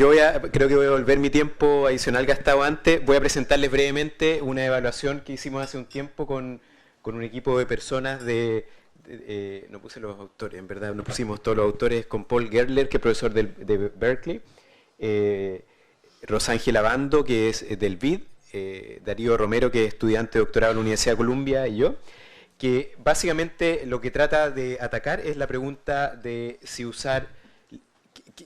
creo que voy a volver mi tiempo adicional gastado antes. Voy a presentarles brevemente una evaluación que hicimos hace un tiempo con un equipo de personas no puse los autores, en verdad, no pusimos todos los autores, con Paul Gertler, que es profesor de Berkeley, Rosángela Bando, que es del BID, Darío Romero, que es estudiante de doctorado en la Universidad de Columbia, y yo, que básicamente lo que trata de atacar es la pregunta de si usar,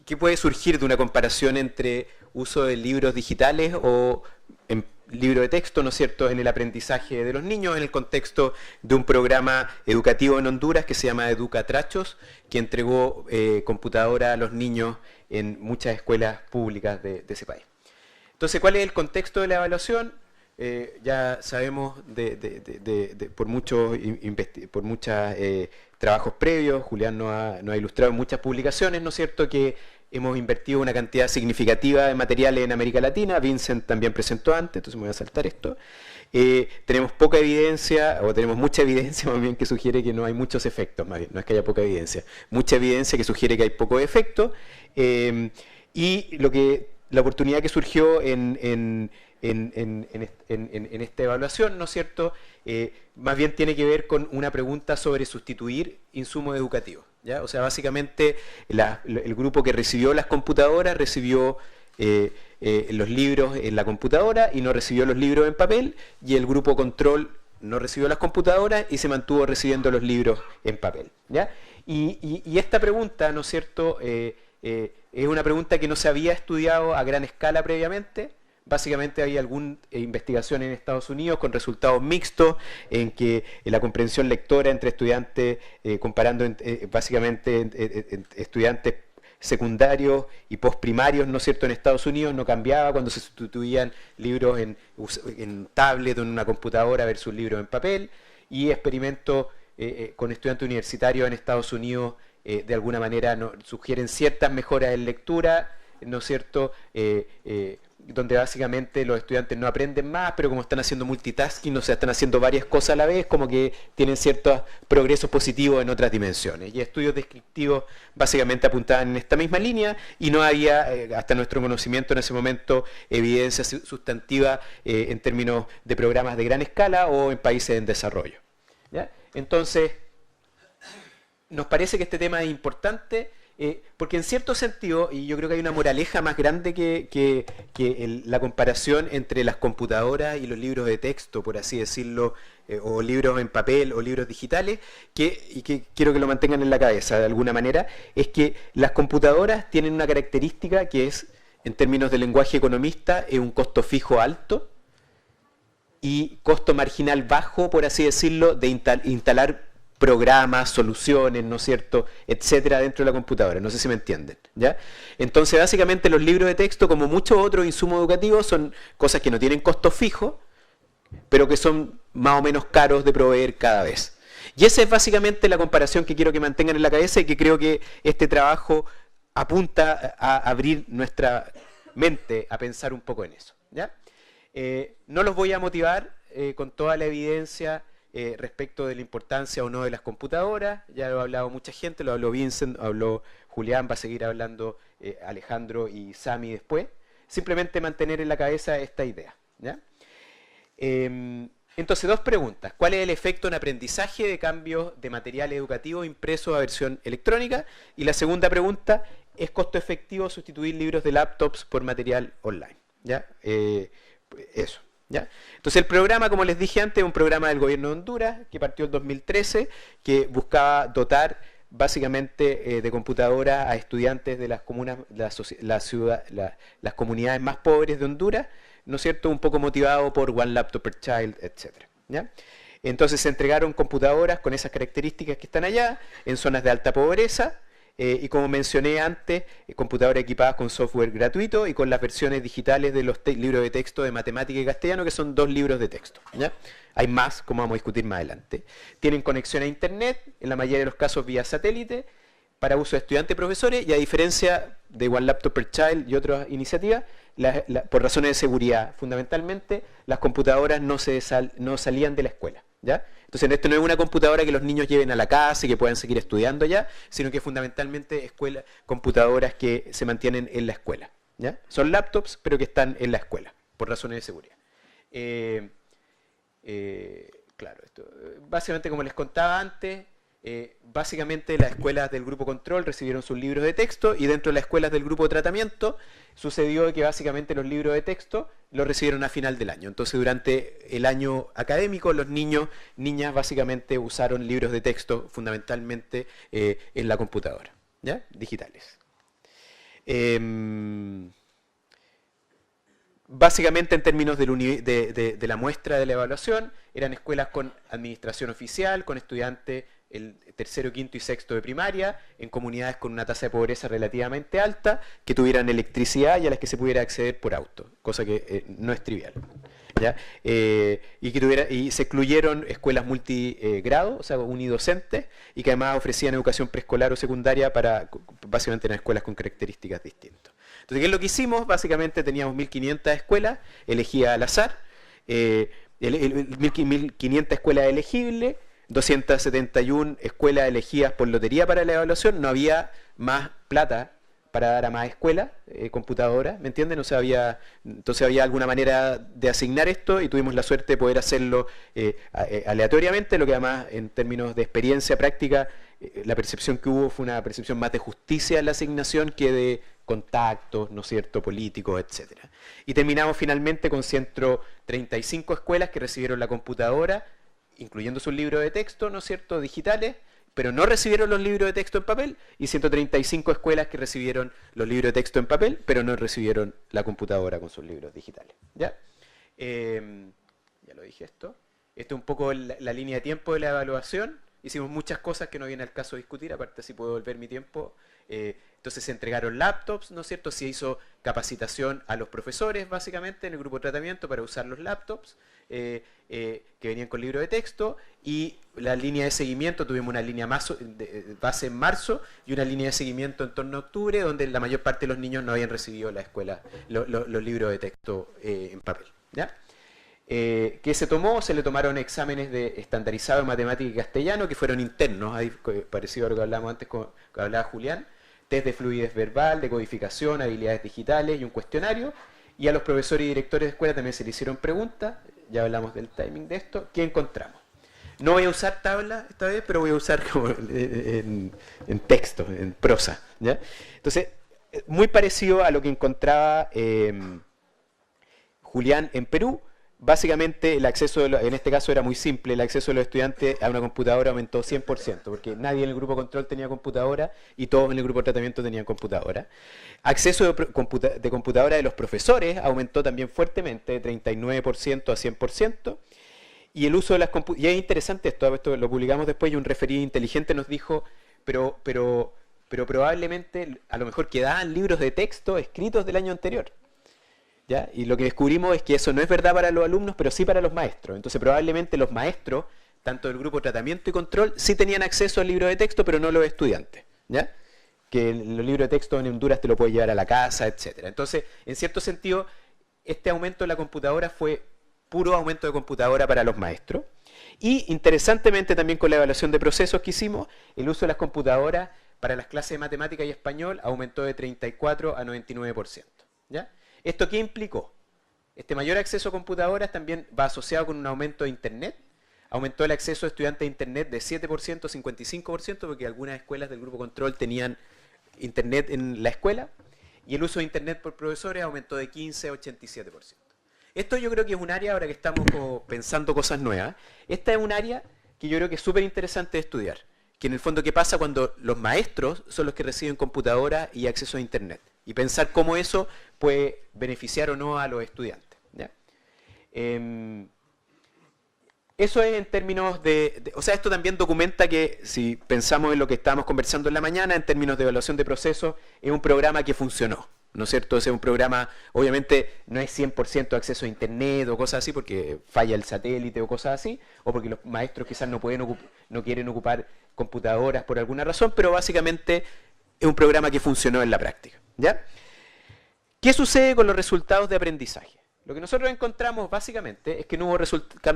qué puede surgir de una comparación entre uso de libros digitales o en libro de texto, ¿no es cierto?, en el aprendizaje de los niños, en el contexto de un programa educativo en Honduras que se llama Educatrachos, que entregó computadora a los niños en muchas escuelas públicas de ese país. Entonces, ¿cuál es el contexto de la evaluación? Ya sabemos por muchos trabajos previos, Julián nos ha ilustrado en muchas publicaciones, ¿no es cierto?, que hemos invertido una cantidad significativa de materiales en América Latina. Vincent también presentó antes, entonces me voy a saltar esto. Tenemos poca evidencia, o tenemos mucha evidencia más bien que sugiere que no hay muchos efectos, más bien, no es que haya poca evidencia, mucha evidencia que sugiere que hay poco efecto, y la oportunidad que surgió en esta evaluación, ¿no es cierto?, más bien tiene que ver con una pregunta sobre sustituir insumos educativos, ¿ya? O sea, básicamente el grupo que recibió las computadoras recibió los libros en la computadora y no recibió los libros en papel, y el grupo control no recibió las computadoras y se mantuvo recibiendo los libros en papel, ¿ya? Y esta pregunta, ¿no es cierto?, es una pregunta que no se había estudiado a gran escala previamente. Básicamente había alguna investigación en Estados Unidos con resultados mixtos, en que la comprensión lectora entre estudiantes, comparando básicamente estudiantes secundarios y postprimarios, ¿no es cierto?, en Estados Unidos no cambiaba cuando se sustituían libros en tablet o en una computadora versus libros en papel, y experimentos con estudiantes universitarios en Estados Unidos de alguna manera sugieren ciertas mejoras en lectura, ¿no es cierto?, donde básicamente los estudiantes no aprenden más, pero como están haciendo multitasking, o sea, están haciendo varias cosas a la vez, como que tienen ciertos progresos positivos en otras dimensiones. Y estudios descriptivos básicamente apuntaban en esta misma línea, y no había, hasta nuestro conocimiento en ese momento, evidencia sustantiva en términos de programas de gran escala o en países en desarrollo, ¿ya? Entonces, nos parece que este tema es importante, porque en cierto sentido, y yo creo que hay una moraleja más grande que la comparación entre las computadoras y los libros de texto, por así decirlo, o libros en papel o libros digitales, y que quiero que lo mantengan en la cabeza de alguna manera, es que las computadoras tienen una característica que es, en términos de lenguaje economista, es un costo fijo alto y costo marginal bajo, por así decirlo, de instalar programas, soluciones, ¿no es cierto?, etcétera, dentro de la computadora. No sé si me entienden, ¿ya? Entonces, básicamente, los libros de texto, como muchos otros insumos educativos, son cosas que no tienen costo fijo, pero que son más o menos caros de proveer cada vez. Y esa es básicamente la comparación que quiero que mantengan en la cabeza, y que creo que este trabajo apunta a abrir nuestra mente a pensar un poco en eso, ¿ya? No los voy a motivar con toda la evidencia respecto de la importancia o no de las computadoras. Ya lo ha hablado mucha gente, lo habló Vincent, habló Julián, va a seguir hablando Alejandro y Sami después. Simplemente mantener en la cabeza esta idea, ¿ya? Entonces, dos preguntas. ¿Cuál es el efecto en aprendizaje de cambios de material educativo impreso a versión electrónica? Y la segunda pregunta, ¿es costo efectivo sustituir libros de laptops por material online? ¿Ya? Eso. ¿Ya? Entonces el programa, como les dije antes, es un programa del gobierno de Honduras que partió en 2013, que buscaba dotar básicamente de computadoras a estudiantes de las comunas, las comunidades más pobres de Honduras, ¿no es cierto?, un poco motivado por One Laptop per Child, etc. ¿Ya? Entonces se entregaron computadoras con esas características que están allá, en zonas de alta pobreza, y como mencioné antes, computadoras equipadas con software gratuito y con las versiones digitales de los libros de texto de matemática y castellano, que son 2 libros de texto, ¿ya? Hay más, como vamos a discutir más adelante. Tienen conexión a internet, en la mayoría de los casos vía satélite, para uso de estudiantes y profesores, y a diferencia de One Laptop per Child y otras iniciativas, por razones de seguridad, fundamentalmente, las computadoras no salían de la escuela, ¿ya? Entonces, esto no es una computadora que los niños lleven a la casa y que puedan seguir estudiando allá, sino que fundamentalmente computadoras que se mantienen en la escuela, ¿ya? Son laptops, pero que están en la escuela, por razones de seguridad. Claro, esto, básicamente como les contaba antes, básicamente las escuelas del grupo control recibieron sus libros de texto y dentro de las escuelas del grupo de tratamiento sucedió que básicamente los libros de texto los recibieron a final del año. Entonces durante el año académico los niñas básicamente usaron libros de texto fundamentalmente en la computadora, ¿ya? Digitales. Básicamente en términos de la muestra de la evaluación, eran escuelas con administración oficial, con estudiantes el tercero, quinto y sexto de primaria, en comunidades con una tasa de pobreza relativamente alta, que tuvieran electricidad y a las que se pudiera acceder por auto, cosa que no es trivial, ¿ya? Y se excluyeron escuelas multigrado, o sea, unidocentes, y que además ofrecían educación preescolar o secundaria para básicamente en escuelas con características distintas. Entonces, ¿qué es lo que hicimos? Básicamente teníamos 1.500 escuelas elegidas al azar, 1.500 escuelas elegibles, 271 escuelas elegidas por lotería para la evaluación. No había más plata para dar a más escuelas, computadoras, ¿me entienden? Entonces había alguna manera de asignar esto y tuvimos la suerte de poder hacerlo aleatoriamente, lo que además en términos de experiencia práctica, la percepción que hubo fue una percepción más de justicia en la asignación que de contactos, ¿no es cierto?, políticos, etcétera. Y terminamos finalmente con 135 escuelas que recibieron la computadora, incluyendo sus libros de texto, ¿no es cierto?, digitales, pero no recibieron los libros de texto en papel, y 135 escuelas que recibieron los libros de texto en papel, pero no recibieron la computadora con sus libros digitales. ¿Ya? Ya lo dije esto. Esto es un poco la línea de tiempo de la evaluación. Hicimos muchas cosas que no viene al caso discutir, aparte si puedo volver mi tiempo. Entonces se entregaron laptops, ¿no es cierto? Se hizo capacitación a los profesores, básicamente, en el grupo de tratamiento para usar los laptops que venían con libro de texto, y la línea de seguimiento, tuvimos una línea base en marzo y una línea de seguimiento en torno a octubre, donde la mayor parte de los niños no habían recibido la escuela, los libros de texto en papel. ¿Ya? ¿Qué se tomó? Se le tomaron exámenes de estandarizado en matemática y castellano, que fueron internos, ahí, parecido a lo que hablábamos antes, que hablaba Julián, test de fluidez verbal, de codificación, habilidades digitales y un cuestionario. Y a los profesores y directores de escuela también se le hicieron preguntas, ya hablamos del timing de esto. ¿Qué encontramos? No voy a usar tabla esta vez, pero voy a usar como en texto, en prosa, ¿ya? Entonces, muy parecido a lo que encontraba Julián en Perú. Básicamente el acceso, en este caso era muy simple, el acceso de los estudiantes a una computadora aumentó 100%, porque nadie en el grupo control tenía computadora y todos en el grupo de tratamiento tenían computadora. Acceso de computadora de los profesores aumentó también fuertemente, de 39% a 100%, y el uso de las computadoras, y es interesante esto lo publicamos después, y un referido inteligente nos dijo, pero probablemente a lo mejor quedaban libros de texto escritos del año anterior. ¿Ya? Y lo que descubrimos es que eso no es verdad para los alumnos, pero sí para los maestros. Entonces probablemente los maestros, tanto del grupo de tratamiento y control, sí tenían acceso al libro de texto, pero no los estudiantes. ¿Ya? Que los libros de texto en Honduras te lo puedes llevar a la casa, etc. Entonces, en cierto sentido, este aumento de la computadora fue puro aumento de computadora para los maestros. Y interesantemente también con la evaluación de procesos que hicimos, el uso de las computadoras para las clases de matemática y español aumentó de 34 a 99%. ¿Ya? ¿Esto qué implicó? Este mayor acceso a computadoras también va asociado con un aumento de Internet. Aumentó el acceso de estudiantes a Internet de 7% a 55%, porque algunas escuelas del grupo control tenían Internet en la escuela. Y el uso de Internet por profesores aumentó de 15 a 87%. Esto yo creo que es un área, ahora que estamos como pensando cosas nuevas, esta es un área que yo creo que es súper interesante de estudiar. Que en el fondo, ¿qué pasa cuando los maestros son los que reciben computadoras y acceso a Internet? Y pensar cómo eso puede beneficiar o no a los estudiantes. ¿Ya? Eso es en términos o sea, esto también documenta que, si pensamos en lo que estábamos conversando en la mañana, en términos de evaluación de procesos, es un programa que funcionó. ¿No es cierto? Ese es un programa, obviamente no es 100% acceso a Internet o cosas así, porque falla el satélite o cosas así, o porque los maestros quizás no quieren ocupar computadoras por alguna razón, pero básicamente es un programa que funcionó en la práctica. ¿Ya? ¿Qué sucede con los resultados de aprendizaje? Lo que nosotros encontramos básicamente es que no hubo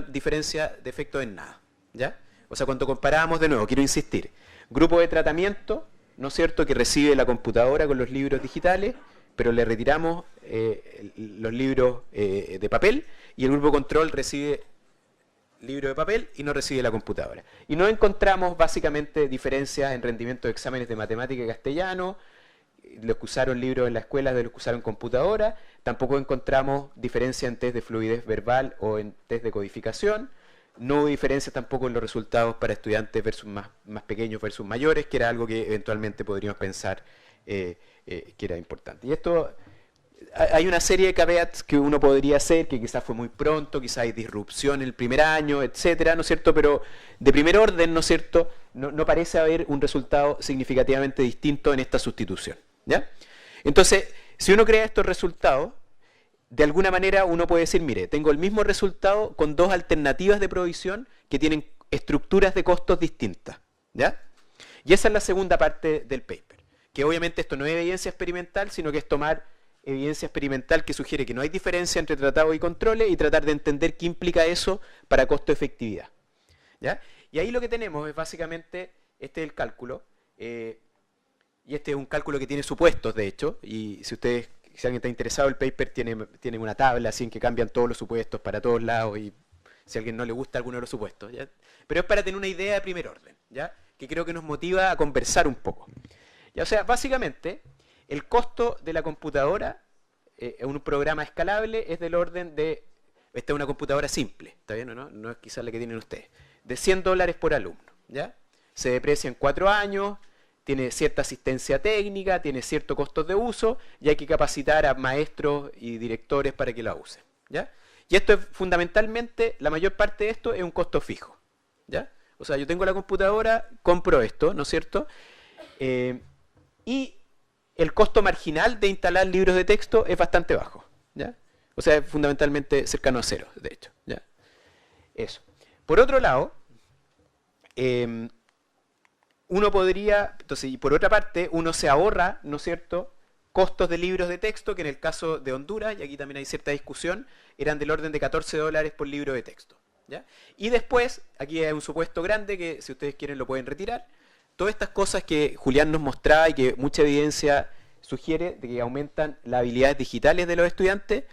diferencia de efecto en nada. ¿Ya? O sea, cuando comparábamos, de nuevo, quiero insistir, grupo de tratamiento, ¿no es cierto?, que recibe la computadora con los libros digitales, pero le retiramos los libros de papel, y el grupo control recibe libro de papel y no recibe la computadora. Y no encontramos básicamente diferencias en rendimiento de exámenes de matemática y castellano, los que usaron libros en la escuela de los que usaron computadora. Tampoco encontramos diferencia en test de fluidez verbal o en test de codificación. No hubo diferencia tampoco en los resultados para estudiantes versus más pequeños versus mayores, que era algo que eventualmente podríamos pensar que era importante. Y esto, hay una serie de caveats que uno podría hacer, que quizás fue muy pronto, quizás hay disrupción en el primer año, etcétera, ¿no es cierto? Pero de primer orden, ¿no es cierto?, no parece haber un resultado significativamente distinto en esta sustitución, ¿ya? Entonces, si uno crea estos resultados, de alguna manera uno puede decir, mire, tengo el mismo resultado con dos alternativas de provisión que tienen estructuras de costos distintas, ¿ya? Y esa es la segunda parte del paper, que obviamente esto no es evidencia experimental, sino que es tomar evidencia experimental que sugiere que no hay diferencia entre tratados y controles y tratar de entender qué implica eso para costo-efectividad, ¿ya? Y ahí lo que tenemos es básicamente, este es el cálculo, y este es un cálculo que tiene supuestos, de hecho, y si alguien está interesado, el paper tiene una tabla así en que cambian todos los supuestos para todos lados, y si a alguien no le gusta alguno de los supuestos, ¿ya? Pero es para tener una idea de primer orden, ¿ya? Que creo que nos motiva a conversar un poco. ¿Ya? O sea, básicamente, el costo de la computadora en un programa escalable es del orden de, esta es una computadora simple, ¿está bien o no? No es quizás la que tienen ustedes, de $100 por alumno, ¿ya? Se deprecia en 4 años, tiene cierta asistencia técnica, tiene ciertos costos de uso, y hay que capacitar a maestros y directores para que la usen, ¿ya? Y esto es fundamentalmente, la mayor parte de esto es un costo fijo, ¿ya? O sea, yo tengo la computadora, compro esto, ¿no es cierto? Y el costo marginal de instalar libros de texto es bastante bajo, ¿ya? O sea, es fundamentalmente cercano a cero, de hecho, ¿ya? Eso. Por otro lado, uno podría, entonces, y por otra parte, uno se ahorra, ¿no es cierto?, costos de libros de texto, que en el caso de Honduras, y aquí también hay cierta discusión, eran del orden de $14 por libro de texto, ¿ya? Y después, aquí hay un supuesto grande que si ustedes quieren lo pueden retirar. Todas estas cosas que Julián nos mostraba y que mucha evidencia sugiere de que aumentan las habilidades digitales de los estudiantes,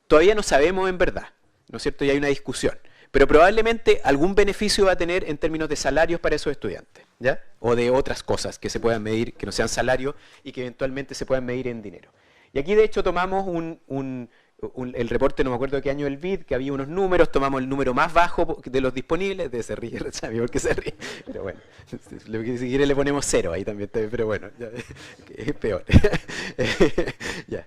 todavía no sabemos en verdad, ¿no es cierto? Y hay una discusión. Pero probablemente algún beneficio va a tener en términos de salarios para esos estudiantes, ¿ya? O de otras cosas que se puedan medir, que no sean salarios y que eventualmente se puedan medir en dinero. Y aquí de hecho tomamos el reporte, no me acuerdo de qué año del BID, que había unos números, tomamos el número más bajo de los disponibles, se ríe, ¿sabe por qué se ríe? Pero bueno, si quiere le ponemos 0 ahí también, pero bueno, ya, es peor. Ya.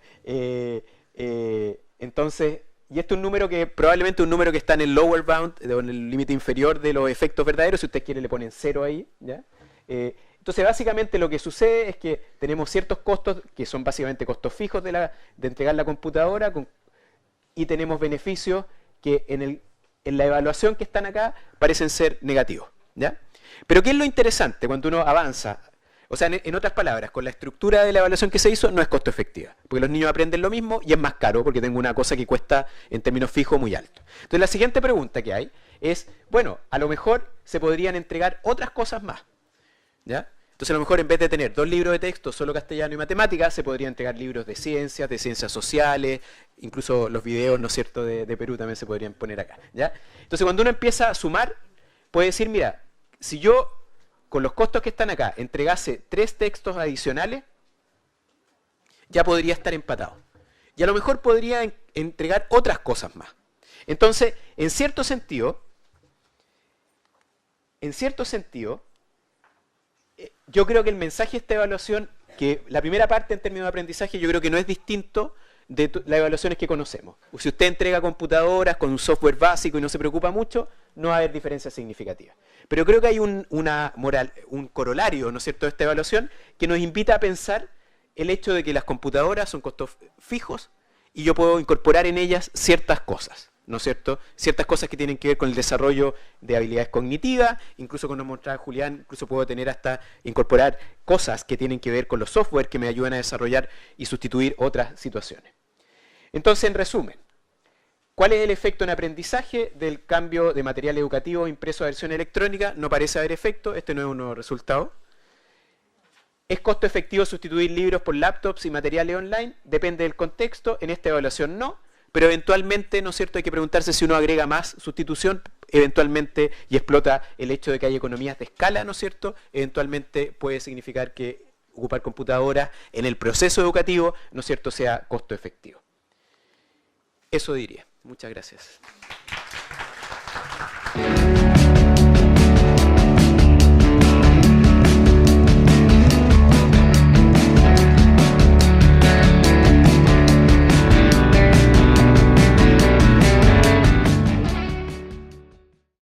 Entonces, y este es un número que probablemente un número que está en el lower bound, en el límite inferior de los efectos verdaderos, si usted quiere le ponen 0 ahí, ¿ya? Entonces básicamente lo que sucede es que tenemos ciertos costos que son básicamente costos fijos de entregar la computadora y tenemos beneficios que en la evaluación que están acá parecen ser negativos, ¿ya? Pero ¿qué es lo interesante cuando uno avanza? O sea, en otras palabras, con la estructura de la evaluación que se hizo no es costo efectiva, porque los niños aprenden lo mismo y es más caro porque tengo una cosa que cuesta en términos fijos muy alto. Entonces la siguiente pregunta que hay es, bueno, a lo mejor se podrían entregar otras cosas más, ¿ya? Entonces a lo mejor en vez de tener 2 libros de texto, solo castellano y matemáticas, se podrían entregar libros de ciencias sociales, incluso los videos, ¿no es cierto?, de Perú también se podrían poner acá, ¿ya? Entonces cuando uno empieza a sumar, puede decir, mira, si yo con los costos que están acá entregase 3 textos adicionales, ya podría estar empatado. Y a lo mejor podría entregar otras cosas más. Entonces, en cierto sentido, yo creo que el mensaje de esta evaluación, que la primera parte en términos de aprendizaje, yo creo que no es distinto de las evaluaciones que conocemos. Si usted entrega computadoras con un software básico y no se preocupa mucho, no va a haber diferencias significativas. Pero creo que hay un corolario, ¿no es cierto?, de esta evaluación que nos invita a pensar el hecho de que las computadoras son costos fijos y yo puedo incorporar en ellas ciertas cosas, ¿no es cierto? Ciertas cosas que tienen que ver con el desarrollo de habilidades cognitivas, incluso como nos mostraba Julián, incluso puedo tener hasta incorporar cosas que tienen que ver con los software que me ayudan a desarrollar y sustituir otras situaciones. Entonces, en resumen, ¿cuál es el efecto en aprendizaje del cambio de material educativo impreso a versión electrónica? No parece haber efecto, este no es un nuevo resultado. ¿Es costo efectivo sustituir libros por laptops y materiales online? Depende del contexto. En esta evaluación no. Pero eventualmente, ¿no es cierto?, hay que preguntarse si uno agrega más sustitución, eventualmente, y explota el hecho de que hay economías de escala, ¿no es cierto?, eventualmente puede significar que ocupar computadoras en el proceso educativo, ¿no es cierto?, sea costo efectivo. Eso diría. Muchas gracias.